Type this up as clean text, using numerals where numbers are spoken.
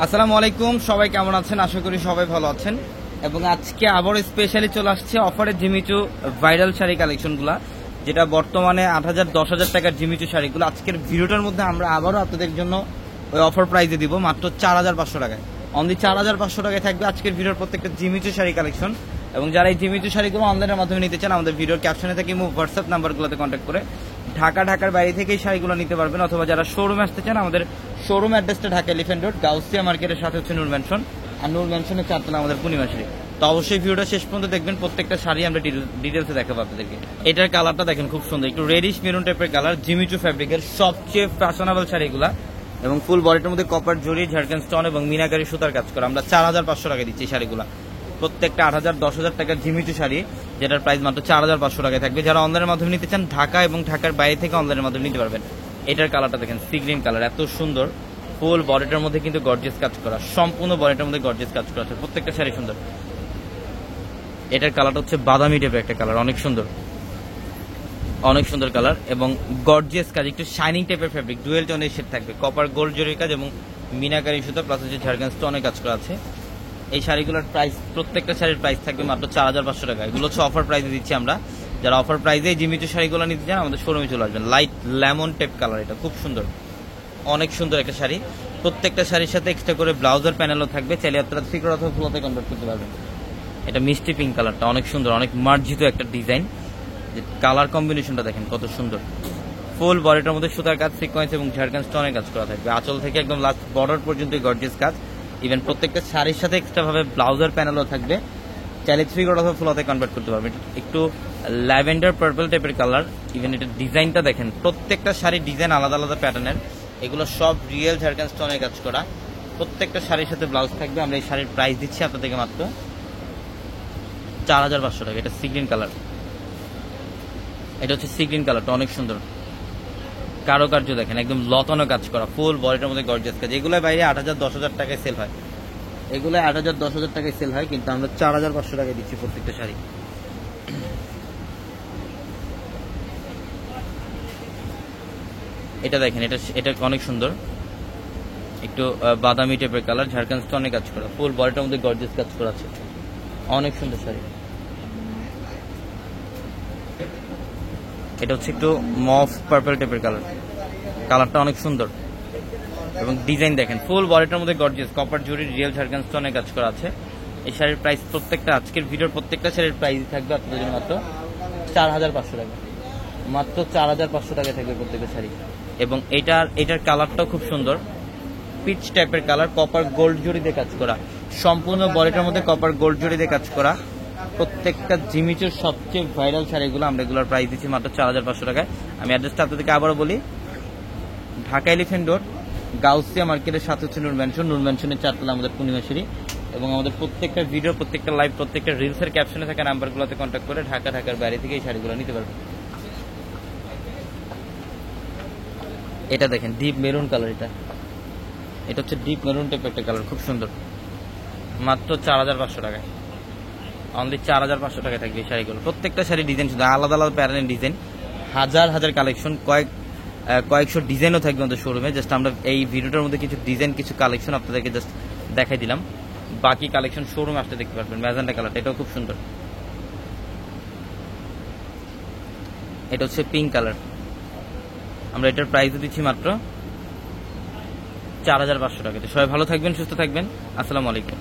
আসসালামু আলাইকুম, সবাই কেমন আছেন? আশা করি সবাই ভালো আছেন। এবং আজকে আবার স্পেশালি চলে আসছে অফারের জিমিচু ভাইরাল শাড়ি কালেকশনগুলা, যেটা বর্তমানে 8,000 10,000 টাকার জিমিচু শাড়িগুলো আজকের ভিডিওটার মধ্যে আমরা আবারও আপনাদের জন্য ওই অফার প্রাইসে দিব মাত্র 4,500 টাকায়। অনলি 4,500 টাকায় থাকবে আজকের ভিডিওর প্রত্যেকটা জিমিচু শাড়ি কালেকশন। এবং যারা এই জিমিচু শাড়িগুলো অনলাইনের মাধ্যমে নিতে চান, আমাদের ভিডিওর ক্যাপশনে থেকে হোয়াটসঅ্যাপ নাম্বারগুলোতে কন্ট্যাক্ট করে ঢাকার বাইরে থেকে এই শাড়িগুলো নিতে পারবেন। অথবা যারা শোরুমে আসতে চান, আমাদের শোরুম অ্যাড্রেসটা ঢাকা এলিফ্যান্ট রোড, গাউসিয়া মার্কেটের সাথে হচ্ছে নূর ম্যানশন, আর নূর ম্যানশনের 4 তলা আমাদের পূর্ণিমা শাড়ি। তো অবশ্যই ভিডিওটা শেষ পর্যন্ত দেখবেন, প্রত্যেকটা শাড়ি আমরা ডিটেলসে দেখাবো আপনাদেরকে। এটার কালারটা দেখেন খুব সুন্দর, একটু রেডিশ মেরুন টাইপের কালার, জিমিচু ফ্যাব্রিকের সবচেয়ে ফ্যাশনেবল শাড়িগুলা, এবং ফুল বডিটার মধ্যে কপার জরি, ঝাড়খান স্টোন এবং মিনাকারি সুতার কাজ করা। আমরা 4,500 টাকা দিচ্ছি শাড়িগুলা, প্রত্যেকটা 8,000 10,000 টাকার জিমিচু শাড়ি, যেটার প্রাইস মাত্র 4,500 টাকায় থাকবে। যারা অনলাইনের মাধ্যমে নিতে চান, ঢাকা এবং ঢাকার বাইরে থেকে অনলাইনের মাধ্যমে নিতে পারবেন। এটার কালারটা দেখেন সি গ্রিন কালার, এত সুন্দর। ফুল বডিটার মধ্যে কিন্তু গর্জিয়াস কাজ করা, সম্পূর্ণ বডিটার মধ্যে গর্জিয়াস কাজ করা আছে, প্রত্যেকটা শাড়ি সুন্দর। এটার কালারটা হচ্ছে বাদামি টাইপের একটা কালার, অনেক সুন্দর, অনেক সুন্দর কালার এবং গর্জিয়াস কাজ, একটু শাইনিং টাইপের ফেব্রিক, ডুয়েল টোনের শেড থাকবে, কপার গোল্ড জরির কাজ এবং মিনাকারি সুতা প্লাস হচ্ছে ঝাড়খান স্টোনের কাজ করা আছে। এই শাড়িগুলোর প্রাইস, প্রত্যেকটা শাড়ির প্রাইস থাকবে মাত্র 4,500 টাকা। এগুলো হচ্ছে অফার প্রাইসে দিচ্ছি আমরা। যারা অফার প্রাইসে এই জিমিচু শাড়িগুলো নিতে চান, আমাদের শোরুমে চলে আসবেন। লাইট লেমন টাইপ কালার, এটা খুব সুন্দর, অনেক সুন্দর একটা শাড়ি। প্রত্যেকটা শাড়ির সাথে এক্সট্রা করে ব্লাউজের প্যানেলও থাকবে, চাইলে আপনারা সিক্রেট অথবা ফুলতে কনভার্ট করতে পারবেন। এটা মিষ্টি পিঙ্ক কালারটা অনেক সুন্দর, অনেক মার্জিত একটা ডিজাইন। কালার কম্বিনেশনটা দেখেন কত সুন্দর। ফুল বডিটার মধ্যে সুতার কাজ, সিকোয়েন্স এবং ঝাড়খান স্টোনের কাজ করা থাকবে। আঁচল থেকে একদম লাস্ট বর্ডার পর্যন্ত গর্জিয়াস কাজ। ইভেন প্রত্যেকটা শাড়ির সাথে এক্সট্রা ভাবে ব্লাউজের প্যানেলও থাকবে, চাইলে থ্রি কোড অথবা ফুলতে কনভার্ট করতে পারবেন। একটু ল্যাভেন্ডার পার্পল টাইপের কালার। ইভেন এটা ডিজাইনটা দেখেন, প্রত্যেকটা শাড়ির ডিজাইন আলাদা আলাদা প্যাটার্নের। এগুলো সব রিয়েল ঝাড়খান স্টোনের কাজ করা, প্রত্যেকটা শাড়ির সাথে ব্লাউজ থাকবে। আমরা এই শাড়ির প্রাইস দিচ্ছি আপনাদেরকে মাত্র 4,500 টাকা। এটা সি গ্রিন কালার, এটা হচ্ছে সি গ্রিন কালারটা অনেক সুন্দর। কারুকার্য দেখেন, একদম লতানো কাজ করা, ফুল বডিটার মধ্যে গর্জিয়াস কাজ। এগুলো বাইরে 8,000 10,000 টাকায় সেল হয়, এগুলো 8,000 10,000 টাকায় সেল হয়, কিন্তু আমরা 4,500 টাকায় দিচ্ছি প্রত্যেকটা শাড়ি। এটা দেখেন, এটা অনেক সুন্দর, একটু বাদামি টাইপের কালার, ঝাড়খান স্টোনে কাজ করা, ফুল বডিটার মধ্যে গর্জিয়াস কাজ করা আছে, অনেক সুন্দর শাড়ি। এটা হচ্ছে একটু মফ পার্পল টাইপের কালার, কালারটা অনেক সুন্দর এবং ডিজাইন দেখেন, ফুল বডিটার মধ্যে গর্জিয়াস কপার জুরি রিয়েল ঝাড়খান স্টোনের কাজ করা আছে। এই শাড়ির প্রাইস, প্রত্যেকটা আজকের ভিডিওর প্রত্যেকটা শাড়ির প্রাইস থাকবে আপনাদের জন্য মাত্র 4,500 টাকা, মাত্র 4,500 টাকায় থাকবে প্রত্যেকটা শাড়ি। এবং এটার কালারটাও খুব সুন্দর, পিচ টাইপের কালার, কপার গোল্ড জরি দিয়ে কাজ করা, সম্পূর্ণ বডিটার মধ্যে কপার গোল্ড জরি দিয়ে কাজ করা। প্রত্যেকটা জিমিচুর সবচেয়ে ভাইরাল শাড়িগুলো আমরা এগুলোর প্রাইস দিচ্ছি মাত্র 4,500 টাকায়। আমি অ্যাড্রেসটা আপনাদেরকে আবারও বলি, ঢাকা এলিফ্যান্ট রোড, গাউসিয়া মার্কেটের সাথে হচ্ছে নূর ম্যানশন, নূর ম্যানশনের 4 তলা আমাদের পূর্ণিমা শাড়ি। এবং আমাদের প্রত্যেকটা ভিডিও, প্রত্যেকটা লাইভ, প্রত্যেকটা রিলসের ক্যাপশনে থাকা নাম্বারগুলোতে কন্ট্যাক্ট করে ঢাকার বাইরে থেকে এই শাড়িগুলো নিতে পারবেন। এটা দেখেন ডিপ মেরুন কালার, এটা হচ্ছে ডিপ মেরুন টাইপের একটা কালার, খুব সুন্দর, মাত্র 4,500 টাকায়, অনলি 4,500 টাকায় থাকবে এই শাড়িগুলো। প্রত্যেকটা শাড়ি ডিজাইন শুধু আলাদা আলাদা প্যাটার্নের ডিজাইন, হাজার হাজার কালেকশন, কয়েকশো ডিজাইনও থাকবে আমাদের শোরুমে। জাস্ট আমরা এই ভিডিওটার মধ্যে কিছু ডিজাইন, কিছু কালেকশন আপনাদেরকে জাস্ট দেখাই দিলাম, বাকি কালেকশন শোরুমে আসতে দেখতে পারবেন। ম্যাজেন্টা কালারটা, এটাও খুব সুন্দর। এটা হচ্ছে পিঙ্ক কালার, আমরা এটার প্রাইস দিচ্ছি মাত্র 4,500 টাকা। সবাই ভালো থাকবেন, সুস্থ থাকবেন, আসসালামু আলাইকুম।